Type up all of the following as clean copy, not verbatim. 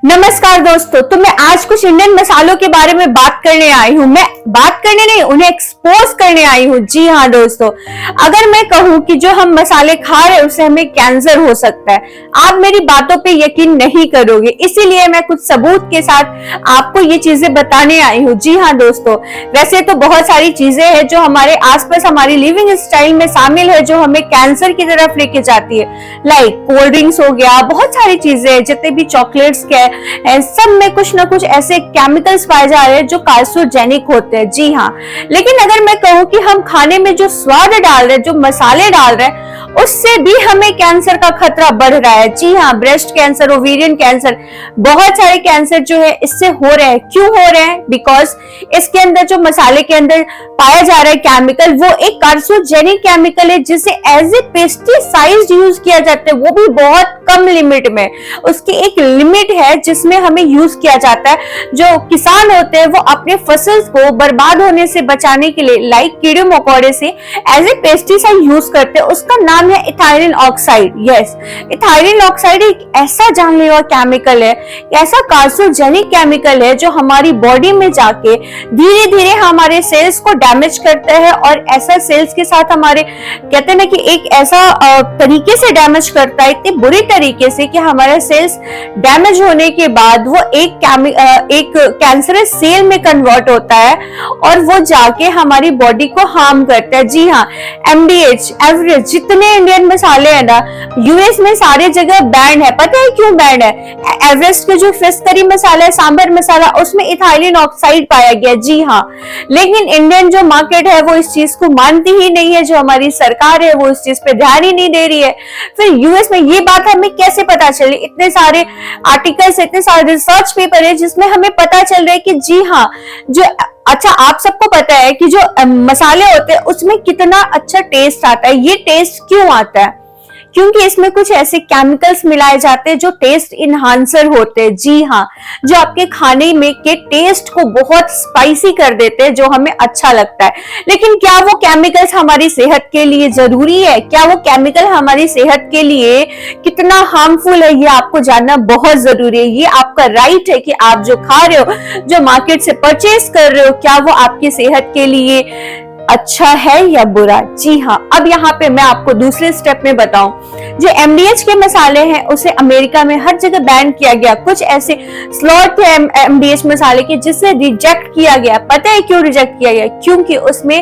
नमस्कार दोस्तों, तो मैं आज कुछ इंडियन मसालों के बारे में बात करने आई हूँ। मैं बात करने नहीं, उन्हें एक्सपोज करने आई हूँ। जी हाँ दोस्तों, अगर मैं कहूँ कि जो हम मसाले खा रहे हैं उससे हमें कैंसर हो सकता है, आप मेरी बातों पे यकीन नहीं करोगे। इसीलिए मैं कुछ सबूत के साथ आपको ये चीजें बताने आई हूँ। जी हाँ दोस्तों, वैसे तो बहुत सारी चीजें हैं जो हमारे आसपास हमारी लिविंग स्टाइल में शामिल है, जो हमें कैंसर की तरफ लेके जाती है। लाइक कोल्ड ड्रिंक्स हो गया, बहुत सारी चीजें हैं, जितने भी चॉकलेट्स के सब में कुछ ना कुछ ऐसे केमिकल्स पाए जा रहे हैं जो कार्सिनोजेनिक होते हैं। जी हाँ, लेकिन अगर मैं कहूँ कि हम खाने में जो स्वाद डाल रहे हैं, जो मसाले डाल रहे हैं, उससे भी हमें कैंसर का खतरा बढ़ रहा है। जी हाँ, ब्रेस्ट कैंसर, ओवेरियन कैंसर, बहुत सारे कैंसर जो है इससे हो रहे हैं। क्यों हो रहे हैं? बिकॉज इसके अंदर जो मसाले के अंदर पाया जा रहा है केमिकल, वो एक कार्सिनोजेनिक केमिकल है जिसे एज ए पेस्टिसाइड यूज किया जाता है, वो भी बहुत कम लिमिट में। उसकी एक लिमिट है जिसमें हमें यूज किया जाता है। जो किसान होते हैं वो अपने फसल को बर्बाद होने से बचाने के लिए, लाइक कीड़े मकोड़े से, एज ए पेस्टिसाइड यूज करते हैं। उसका नाम है ethylene oxide. Yes, ethylene oxide एक ऐसा जानलेवा केमिकल है, ऐसा कार्सिनोजेनिक केमिकल है जो हमारी बॉडी में जाके धीरे धीरे हमारे सेल्स को डैमेज करता है। और ऐसा सेल्स के साथ हमारे, कहते हैं ना कि एक ऐसा तरीके से डैमेज करता है, इतने बुरी तरीके से कि हमारे सेल्स डैमेज होने के बाद वो एक कैंसरस सेल में कन्वर्ट होता है और वो जाके हमारी बॉडी को हार्म करता है। जी हाँ, एमडीएच, एवरेज, जितने इंडियन मसाले हैं ना, यूएस में सारे जगह बैंड है। पता है क्यों बैंड है? एवरेस्ट के जो फिश करी मसाला है, सांबर मसाला, उसमें इथाइलिन ऑक्साइड पाया गया। जी हाँ, लेकिन इंडियन जो मार्केट है वो इस चीज को मानती ही नहीं है। जो हमारी सरकार है वो इस चीज पे ध्यान ही नहीं दे रही है। फिर यूएस में ये बात हमें कैसे पता चली? इतने सारे आर्टिकल्स, इतने सारे रिसर्च पेपर है जिसमें हमें पता चल रहा है कि जी हाँ, जो अच्छा, आप सबको पता है कि जो मसाले होते हैं उसमें कितना अच्छा टेस्ट आता है। ये टेस्ट क्यों आता है? क्योंकि इसमें कुछ ऐसे केमिकल्स मिलाए जाते हैं जो टेस्ट इन्हांसर होते हैं। जी हाँ, जो आपके खाने में के टेस्ट को बहुत स्पाइसी कर देते हैं, जो हमें अच्छा लगता है। लेकिन क्या वो केमिकल्स हमारी सेहत के लिए जरूरी है? क्या वो केमिकल हमारी सेहत के लिए कितना हार्मफुल है, ये आपको जानना बहुत जरूरी है। ये आपका राइट है कि आप जो खा रहे हो, जो मार्केट से परचेज कर रहे हो, क्या वो आपकी सेहत के लिए अच्छा है या बुरा। जी हाँ, अब यहाँ पे मैं आपको दूसरे स्टेप में बताऊं, जो एमडीएच के मसाले हैं उसे अमेरिका में हर जगह बैन किया गया। कुछ ऐसे स्लॉट थे एमडीएच मसाले के जिसे रिजेक्ट किया गया। पता है क्यों रिजेक्ट किया गया? क्योंकि उसमें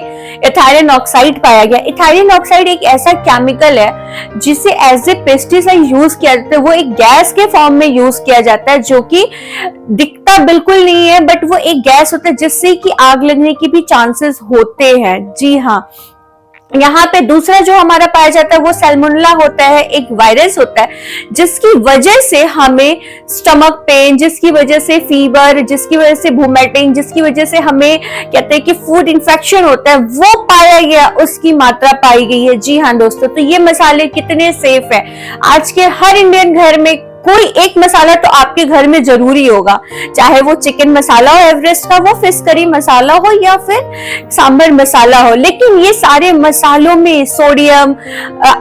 इथाइलिन ऑक्साइड पाया गया। इथाइलिन ऑक्साइड एक ऐसा केमिकल है जिसे एज ए पेस्टिसाइड यूज किया जाता है। वो एक गैस के फॉर्म में यूज किया जाता है, जो कि दिखता बिल्कुल नहीं है, बट वो एक गैस होता है जिससे कि आग लगने की भी चांसेस होते हैं। जी हाँ, यहाँ पे दूसरा जो हमारा पाया जाता है वो सैल्मोनेला होता है, एक वायरस होता है जिसकी वजह से हमें स्टमक पेन, जिसकी वजह से फीवर, जिसकी वजह से वोमिटिंग, जिसकी वजह से हमें कहते हैं कि फूड इन्फेक्शन होता है, वो पाया गया, उसकी मात्रा पाई गई है। जी हाँ दोस्तों, तो ये मसाले कितने सेफ है? आज के हर इंडियन घर में कोई एक मसाला तो आपके घर में जरूरी होगा, चाहे वो चिकन मसाला हो एवरेस्ट का, वो फिश करी मसाला हो, या फिर सांबर मसाला हो। लेकिन ये सारे मसालों में सोडियम,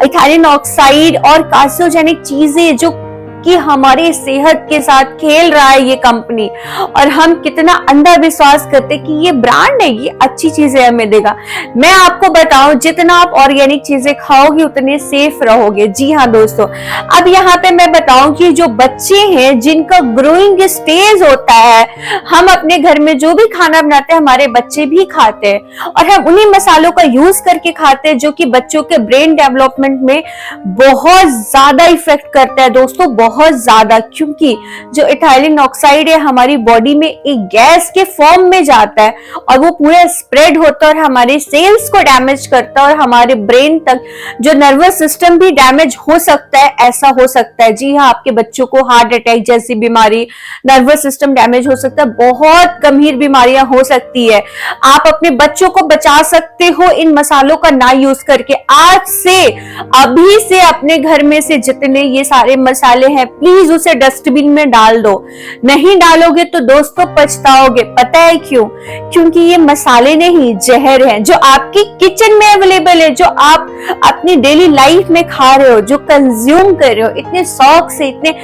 इथाइलिन ऑक्साइड और कार्सिनोजेनिक चीजें, जो कि हमारी सेहत के साथ खेल रहा है ये कंपनी, और हम कितना अंधा विश्वास करते कि ये ब्रांड है, ये अच्छी चीजें हमें देगा। मैं आपको बताऊं, जितना आप ऑर्गेनिक चीजें खाओगे उतने सेफ रहोगे। जी हाँ दोस्तों, अब यहाँ पे मैं बताऊं कि जो बच्चे हैं जिनका ग्रोइंग स्टेज होता है, हम अपने घर में जो भी खाना बनाते हैं हमारे बच्चे भी खाते हैं, और हम उन्हीं मसालों का यूज करके खाते हैं, जो कि बच्चों के ब्रेन डेवलपमेंट में बहुत ज्यादा इफेक्ट करता है दोस्तों, बहुत ज्यादा। क्योंकि जो इथाइलिन ऑक्साइड है हमारी बॉडी में एक गैस के फॉर्म में जाता है और वो पूरा स्प्रेड होता है और हमारे सेल्स को डैमेज करता है, और हमारे ब्रेन तक जो नर्वस सिस्टम भी डैमेज हो सकता है, ऐसा हो सकता है। जी हाँ, आपके बच्चों को हार्ट अटैक जैसी बीमारी, नर्वस सिस्टम डैमेज हो सकता है, बहुत गंभीर बीमारियां हो सकती है। आप अपने बच्चों को बचा सकते हो इन मसालों का ना यूज करके। आज से, अभी से अपने घर में से जितने ये सारे मसाले है प्लीज उसे डस्टबिन में डाल दो। नहीं डालोगे तो दोस्तों पछताओगे। पता है क्यों? क्योंकि ये मसाले नहीं, जहर हैं जो आपकी किचन में अवेलेबल है, जो आप अपनी डेली लाइफ में खा रहे हो, जो कंज्यूम कर रहे हो, इतने शौक से, इतने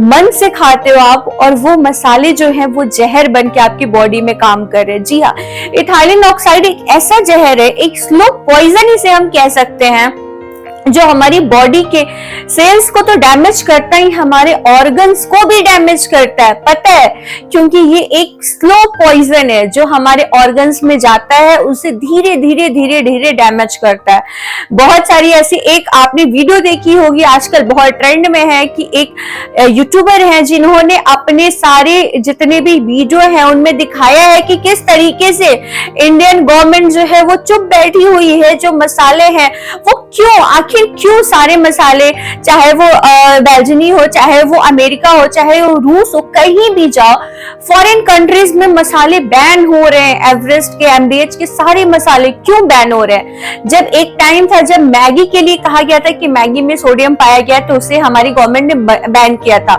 मन से खाते हो आप, और वो मसाले जो हैं वो जहर बन के आपकी बॉडी में काम कर रहे हैं। जी हाँ, इथाइलिन ऑक्साइड एक ऐसा जहर है, एक स्लो पॉइजन इसे हम कह सकते हैं, जो हमारी बॉडी के सेल्स को तो डैमेज करता ही, हमारे ऑर्गन्स को भी डैमेज करता है। पता है, क्योंकि ये एक स्लो पॉइजन है जो हमारे ऑर्गन्स में जाता है, उसे धीरे धीरे धीरे धीरे डैमेज करता है। बहुत सारी ऐसी, एक आपने वीडियो देखी होगी, आजकल बहुत ट्रेंड में है, कि एक यूट्यूबर है जिन्होंने अपने सारे जितने भी वीडियो हैं उनमें दिखाया है कि किस तरीके से इंडियन गवर्नमेंट जो है वो चुप बैठी हुई है। जो मसाले हैं वो क्यों सारे मसाले, चाहे वो बेल्जियनी हो, चाहे वो अमेरिका हो, चाहे वो रूस हो, कहीं भी जाओ फॉरेन कंट्रीज में मसाले बैन हो रहे हैं। एवरेस्ट के, एमडीएच के सारे मसाले क्यों बैन हो रहे हैं? जब एक टाइम था जब मैगी के लिए कहा गया था कि मैगी में सोडियम पाया गया तो उसे हमारी गवर्नमेंट ने बैन किया था,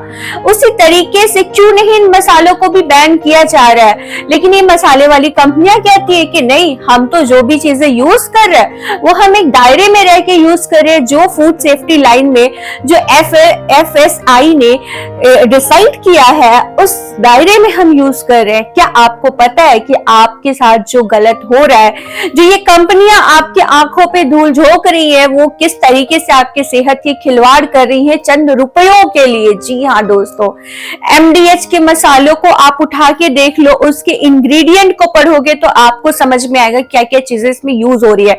उसी तरीके से क्यों नहीं इन मसालों को भी बैन किया जा रहा है? लेकिन ये मसाले वाली कंपनियां कहती है कि नहीं, हम तो जो भी चीजें यूज कर रहे हैं वो हम एक दायरे में रह के यूज कर रहे हैं, जो फूड सेफ्टी लाइन में जो FSSAI ने डिसाइड किया है उस दायरे में हम यूज कर रहे हैं। क्या आपको पता है कि आपके साथ जो गलत हो रहा है, जो ये कंपनियां आपके आंखों पे धूल झोंक रही है, वो किस तरीके से आपके सेहत की खिलवाड़ कर रही है चंद रुपयों के लिए? जी हाँ दोस्तों, MDH के मसालों को आप उठा के देख लो, उसके इंग्रेडिएंट को पढ़ोगे तो आपको समझ में आएगा क्या क्या चीजें इसमें यूज हो रही है।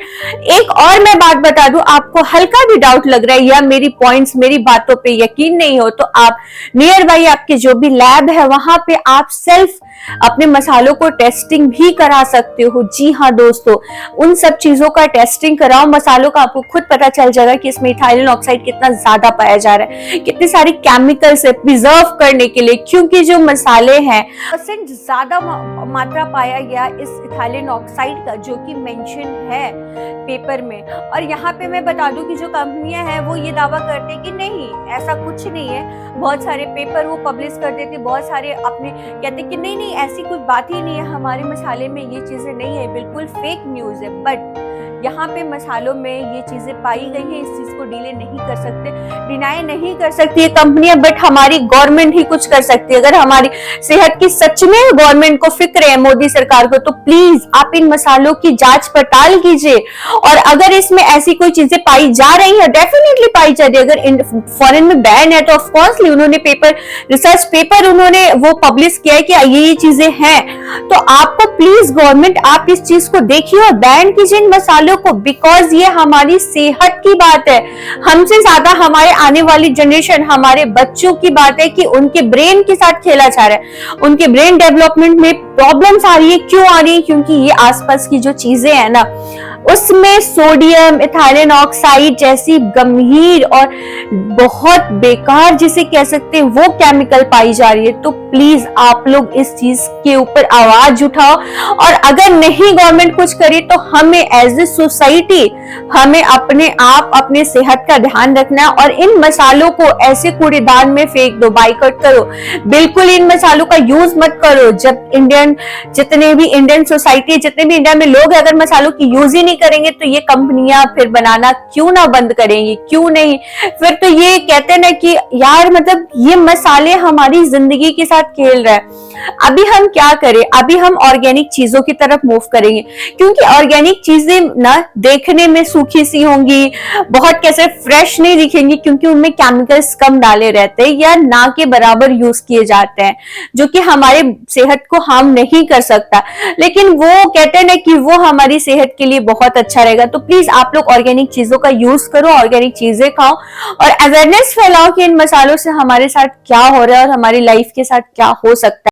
एक और मैं बात बता दूं, आपको हल्का भी डाउट लग रहा है या मेरी पॉइंट्स, मेरी बातों पे यकीन नहीं हो, तो आप नियर बाई आपके जो भी लैब है वहां पे आप सेल्फ अपने मसालों को टेस्टिंग भी करा सकते हो। जी हाँ दोस्तों, उन सब चीजों का टेस्टिंग कराओ मसालों का, आपको खुद पता चल जाएगा कि इसमें इथाइलिन ऑक्साइड कितना ज्यादा पाया जा रहा है, कितने सारे केमिकल्स है प्रिजर्व करने के लिए। क्योंकि जो मसाले हैं % ज्यादा मात्रा पाया गया इस इथाइलिन ऑक्साइड का, जो कि मेंशन है पेपर में। और यहाँ पे मैं बता दूं कि जो कंपनियां हैं वो ये दावा करते हैं कि नहीं, ऐसा कुछ नहीं है। बहुत सारे पेपर वो पब्लिश कर देते, बहुत सारे अपने कहते कि नहीं नहीं ऐसी कुछ बात ही नहीं है, हमारे मसाले में ये चीजें नहीं है, बिल्कुल फेक न्यूज है। बट यहाँ पे मसालों में ये चीजें पाई गई हैं, इस चीज को डिले नहीं कर सकते, डिनाई नहीं कर सकती है कंपनियां, बट हमारी गवर्नमेंट ही कुछ कर सकती है। अगर हमारी सेहत की सच में गवर्नमेंट को फिक्र है, मोदी सरकार को, तो प्लीज आप इन मसालों की जांच पड़ताल कीजिए। और अगर इसमें ऐसी कोई चीजें पाई जा रही है, डेफिनेटली पाई जा रही है, अगर फॉरेन में बैन है तो ऑफकोर्सली उन्होंने रिसर्च पेपर उन्होंने वो पब्लिश किया है कि ये चीजें हैं, तो आपको प्लीज गवर्नमेंट आप इस चीज को देखिए और बैन कीजिए इन मसालों को, बिकॉज ये हमारी सेहत की बात है। हमसे ज्यादा हमारे आने वाली जनरेशन, हमारे बच्चों की बात है कि उनके ब्रेन के साथ खेला जा रहा है, उनके ब्रेन डेवलपमेंट में प्रॉब्लम्स आ रही है। क्यों आ रही है? क्योंकि ये आसपास की जो चीजें हैं ना, उसमें सोडियम, इथाइलिन ऑक्साइड जैसी गंभीर और बहुत बेकार जिसे कह सकते हैं वो केमिकल पाई जा रही है। तो प्लीज आप लोग इस चीज के ऊपर आवाज उठाओ, और अगर नहीं गवर्नमेंट कुछ करे तो हमें एज ए सोसाइटी हमें अपने आप अपने सेहत का ध्यान रखना है, और इन मसालों को ऐसे कूड़ेदान में फेंक दो, बाइकआउट करो, बिल्कुल इन मसालों का यूज मत करो। जब जितने भी इंडियन सोसाइटी, जितने भी इंडिया में लोग अगर मसालों की यूज ही नहीं करेंगे तो ये कंपनियां फिर बनाना क्यों ना बंद करेंगी? क्यों नहीं? फिर तो ये कहते हैं ना कि यार मतलब ये मसाले हमारी जिंदगी के साथ खेल रहा है। अभी हम क्या करें? अभी हम ऑर्गेनिक चीजों की तरफ मूव करेंगे, क्योंकि ऑर्गेनिक चीजें ना देखने में सूखी सी होंगी, बहुत कैसे फ्रेश नहीं दिखेंगी, क्योंकि उनमें केमिकल्स कम डाले रहते हैं या ना के बराबर यूज किए जाते हैं, जो कि हमारे सेहत को हार्म नहीं कर सकता, लेकिन वो कहते हैं ना कि वो हमारी सेहत के लिए बहुत अच्छा रहेगा। तो प्लीज आप लोग ऑर्गेनिक चीजों का यूज करो, ऑर्गेनिक चीजें खाओ और अवेयरनेस फैलाओ कि इन मसालों से हमारे साथ क्या हो रहा है और हमारी लाइफ के साथ क्या हो सकता है।